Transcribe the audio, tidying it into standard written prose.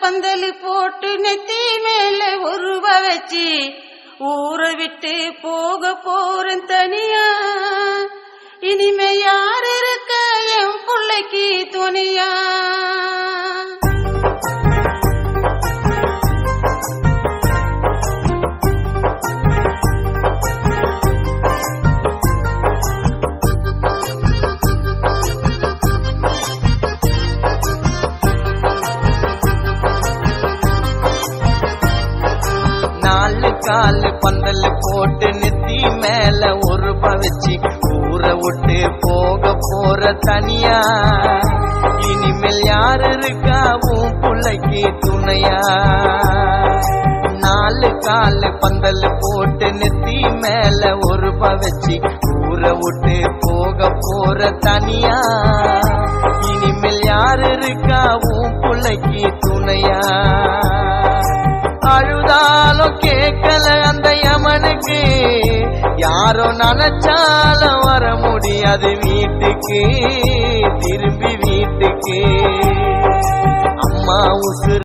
பந்தலி போட்டு நெத்தி மேல உருவ வச்சு ஊரை விட்டு போக போறேன் தனியா. இனிமே யார் இருக்க என் புள்ளைக்கு துணையா? காலு பந்தல் போட்டு நெத்தி மேல உருவ வச்சு ஊரை விட்டு போக போற தனியா. இனிமேல் யாரு இருக்கா உன் புள்ளைக்கு துணையா? 4 காலு பந்தல் போட்டு நெத்தி மேல உருவ வச்சு ஊரை விட்டு போக போற தனியா. இனிமேல் யாரு இருக்கா உன் புள்ளைக்கு துணையா? அழுதாலும் கேட்கல அந்த யமனுக்கு, யாரோ நினைச்சாலும் வர முடியாது வீட்டுக்கு, திரும்பி வீட்டுக்கு. அம்மா உசுர்